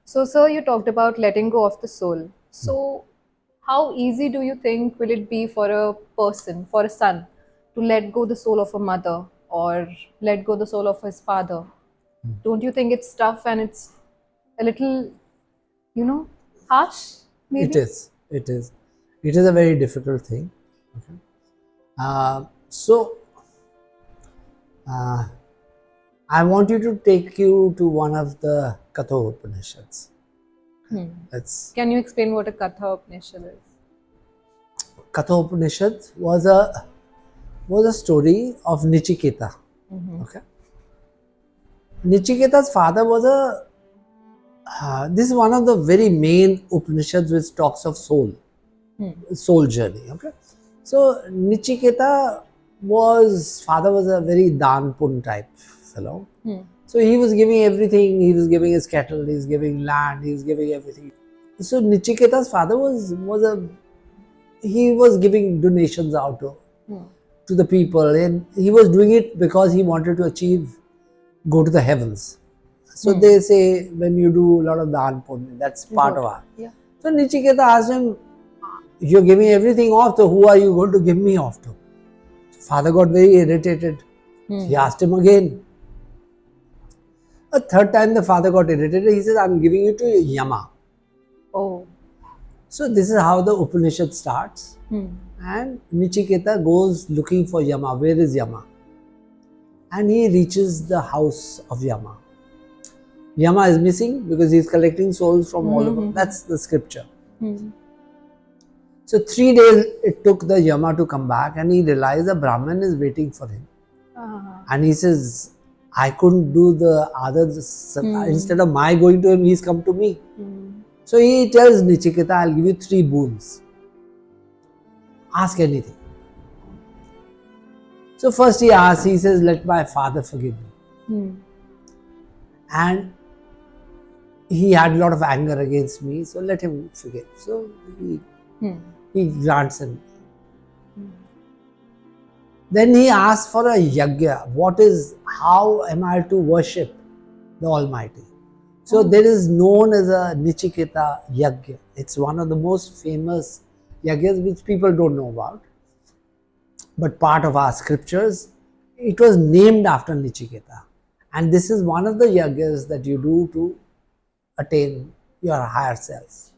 So, sir, you talked about letting go of the soul. So, how easy do you think will it be for a person, for a son, to let go the soul of a mother or let go the soul of his father? Don't you think it's tough and it's a little, you know, harsh, It maybe? is. It is. It is a very difficult thing. Okay. So uh, I want you to take you to one of the Katha Upanishads. It's Can you explain what a Katha Upanishad is? Katha Upanishad was a story of Nichiketa. Okay. Nichiketa's father was a. This is one of the very main Upanishads which talks of soul journey. Okay. So Nichiketa father was a very Danpun type fellow. So he was giving everything. He was giving his cattle. He was giving land. He was giving everything. So Nichiketa's father he was giving donations out to the people, and he was doing it because he wanted to go to the heavens. So they say when you do a lot of dhan punya, that's part Good. of art. Yeah. So Nichiketa asked him, "You're giving everything off, so who are you going to give me off to?" So father got very irritated. He asked him again. A third time the father got irritated. He says, "I'm giving you to Yama." Oh. So this is how the Upanishad starts. And Nichiketa goes looking for Yama. Where is Yama? And he reaches the house of Yama. Yama is missing because he is collecting souls from all over. That's the scripture. So 3 days it took the Yama to come back, and he realized the Brahman is waiting for him. And he says, I couldn't do the others. Instead of my going to him, he's come to me. So he tells Nichiketa, I'll give you 3 boons. Ask anything. So first he says, let my father forgive me. And he had a lot of anger against me, so let him forgive. So he grants him. Then he asks for a yajna. How am I to worship the Almighty? So there is known as a Nichiketa yajna. It's one of the most famous yajnas which people don't know about. But part of our scriptures, it was named after Nichiketa. And this is one of the yajnas that you do to attain your higher self.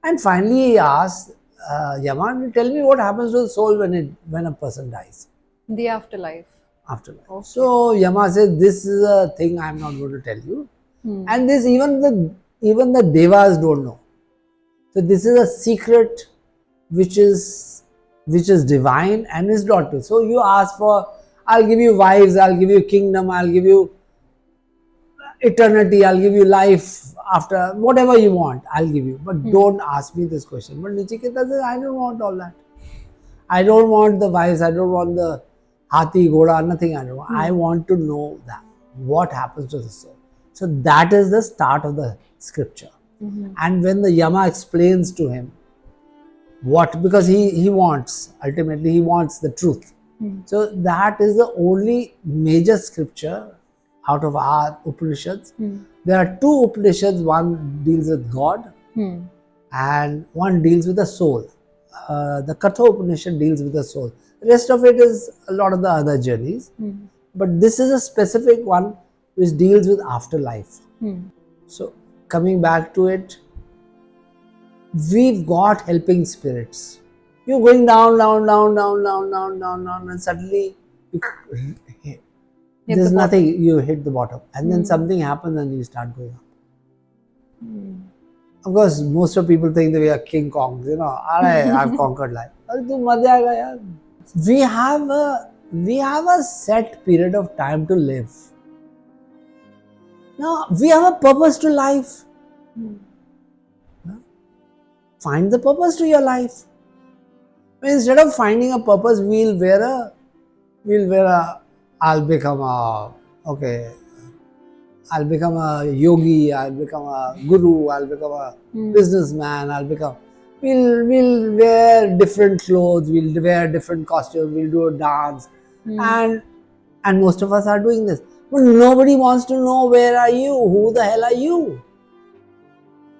And finally he asked Yaman, tell me what happens to the soul when a person dies. The afterlife. Afterlife. Okay. So Yama says, this is a thing I am not going to tell you. And this even the devas don't know. So this is a secret which is divine and is not true. So you ask for, I'll give you wives, I'll give you kingdom, I'll give you eternity, I'll give you life after, whatever you want, I'll give you. But don't ask me this question. But Nichiketa says, I don't want all that. I don't want the wives, I don't want the Hathi, Ghoda, nothing I don't want. I want to know that. What happens to the soul? So that is the start of the scripture. And when the Yama explains to him because he wants, ultimately he wants the truth. So that is the only major scripture out of our Upanishads. There are 2 Upanishads, one deals with God and one deals with the soul. The Katha Upanishad deals with the soul. The rest of it is a lot of the other journeys. But this is a specific one which deals with afterlife. So coming back to it, we've got helping spirits. You're going down, and suddenly there's nothing, you hit the bottom. And then something happens and you start going up. Of course, most of people think that we are King Kongs, I've conquered life. We have a set period of time to live. Now, we have a purpose to life. Find the purpose to your life. Instead of finding a purpose, I'll become I'll become a yogi, I'll become a guru, I'll become a businessman, we'll wear different clothes, we'll wear different costumes, we'll do a dance, and most of us are doing this. But nobody wants to know where are you, who the hell are you?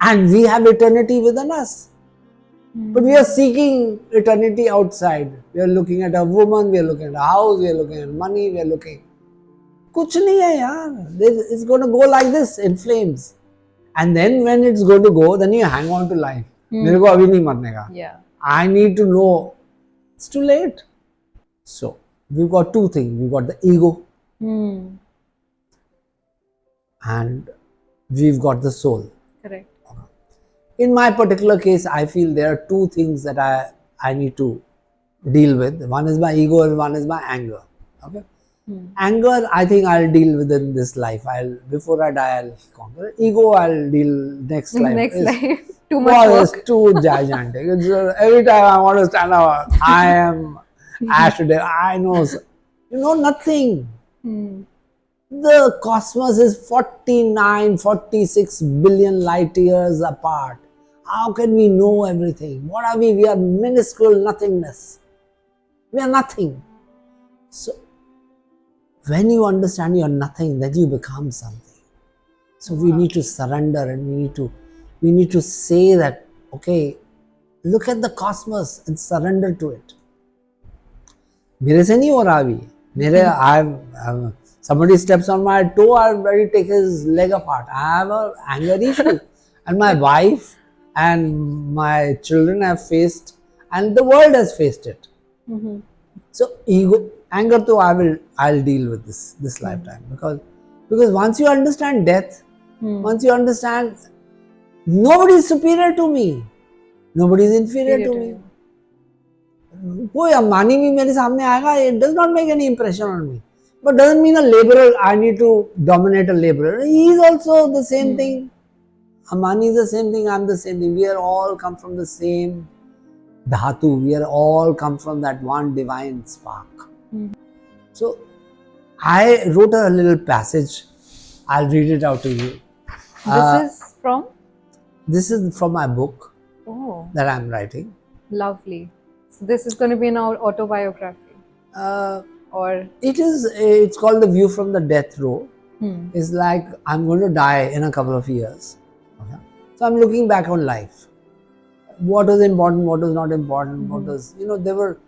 And we have eternity within us. But we are seeking eternity outside. We are looking at a woman, we are looking at a house, we are looking at money, we are looking. कुछ नहीं है यार. It's going to go like this in flames. And then when it's going to go, then you hang on to life. मेरे को अभी नहीं मरने का. Yeah. I need to know. It's too late. So we've got two things. We've got the ego and we've got the soul. Correct. In my particular case, I feel there are two things that I need to deal with. One is my ego and one is my anger. Okay. Anger, I think I'll deal with in this life. Before I die, I'll conquer. Ego, I'll deal next life. Next life. Too much work. It's too gigantic. Every time I want to stand up, I am Ash today. I know. You know nothing. The cosmos is 46 billion light years apart. How can we know everything? What are we? We are minuscule nothingness. We are nothing. So, when you understand you are nothing, then you become something. So we need to surrender and we need to say that, okay, look at the cosmos and surrender to it. मेरे से नहीं हो रहा अभी. मेरे somebody steps on my toe, I'll already take his leg apart. I have an anger issue, and my wife and my children have faced, and the world has faced it. So anger too, I'll deal with this lifetime because once you understand death, once you understand nobody is superior to me, nobody is inferior to me. कोई अंबानी भी मेरे सामने आएगा, it does not make any impression on me. But doesn't mean a laborer, I need to dominate a laborer. He is also the same thing. Ambani is the same thing, I'm the same thing. We are all come from the same dhatu. We are all come from that one divine spark. So, I wrote a little passage. I'll read it out to you. This is from? This is from my book that I'm writing. Lovely. So this is going to be an autobiography. Or it's called The View from the Death Row. It's like I'm going to die in a couple of years. Okay? So I'm looking back on life. What was important, what was not important, what was, there were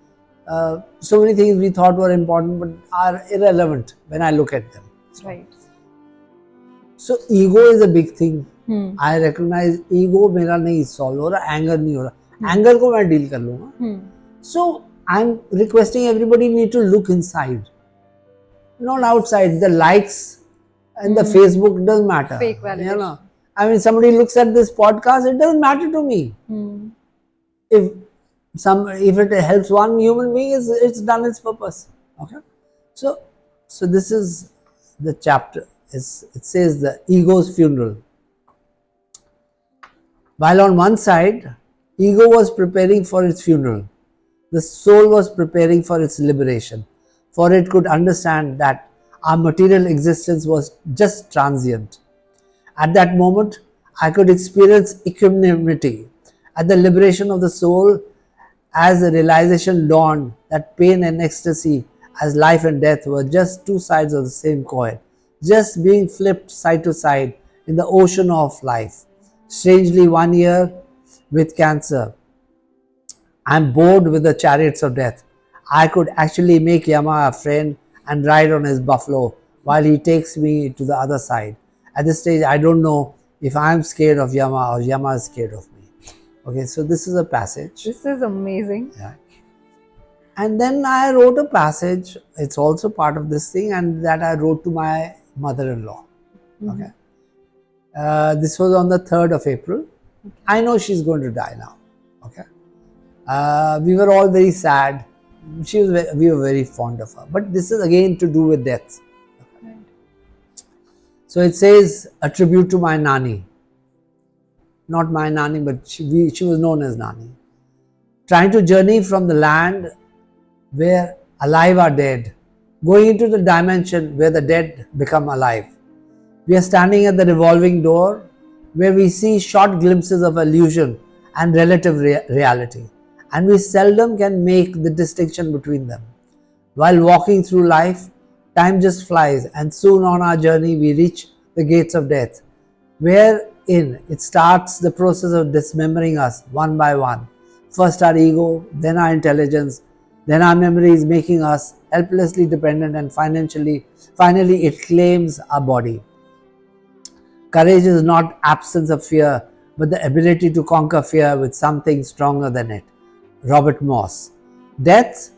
so many things we thought were important but are irrelevant when I look at them. Right. So ego is a big thing. I recognize ego मेरा नहीं solve हो रहा, anger नहीं हो रहा. Anger को मैं deal कर लूँगा. So I'm requesting everybody need to look inside, not outside. The likes and the Facebook doesn't matter. Fake validation. I mean, somebody looks at this podcast, it doesn't matter to me. If it helps one human being, it's done its purpose. Okay. So this is the chapter. It says the ego's funeral. While on one side, ego was preparing for its funeral. The soul was preparing for its liberation, for it could understand that our material existence was just transient. At that moment, I could experience equanimity. At the liberation of the soul, as the realization dawned that pain and ecstasy, as life and death, were just two sides of the same coin, just being flipped side to side in the ocean of life. Strangely, 1 year with cancer, I'm bored with the chariots of death. I could actually make Yama a friend and ride on his buffalo while he takes me to the other side. At this stage, I don't know if I'm scared of Yama or Yama is scared of me. Okay, so this is a passage. This is amazing. Yeah. And then I wrote a passage, it's also part of this thing, and that I wrote to my mother-in-law. Okay. This was on the 3rd of April. I know she's going to die now. Okay. We were all very sad. We were very fond of her. But this is again to do with death. Okay. So it says, a tribute to my Nani. Not my Nani, but she was known as Nani. Trying to journey from the land where alive are dead, going into the dimension where the dead become alive. We are standing at the revolving door where we see short glimpses of illusion and relative reality, and we seldom can make the distinction between them. While walking through life, time just flies, and soon on our journey we reach the gates of death, wherein it starts the process of dismembering us one by one. First our ego, then our intelligence, then our memories, making us helplessly dependent, and finally it claims our body. Courage is not absence of fear, but the ability to conquer fear with something stronger than it. Robert Moss. Death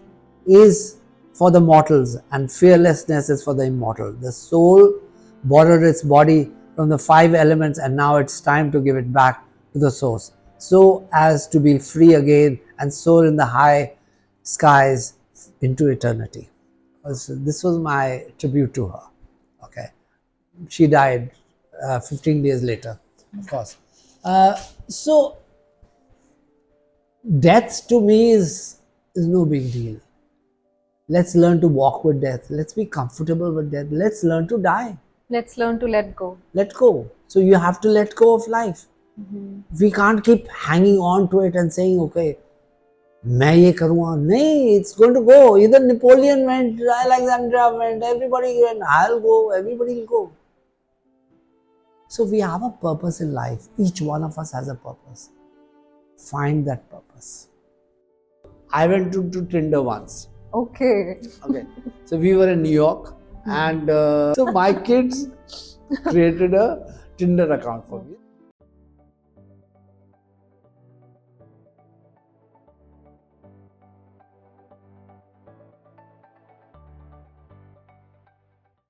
is for the mortals and fearlessness is for the immortal. The soul borrowed its body from the five elements, and now it's time to give it back to the source, so as to be free again and soar in the high skies into eternity. So this was my tribute to her. Okay, she died 15 days later, of course. So death to me is no big deal. Let's learn to walk with death. Let's be comfortable with death. Let's learn to die. Let's learn to let go. Let go. So you have to let go of life. We can't keep hanging on to it and saying, okay, मैं ये करूँगा. नहीं, it's going to go. Either Napoleon went, Alexandra went, everybody went, I'll go, everybody will go. So we have a purpose in life. Each one of us has a purpose. Find that purpose. I went to Tinder once. Okay. Okay. So we were in New York, and so my kids created a Tinder account for me.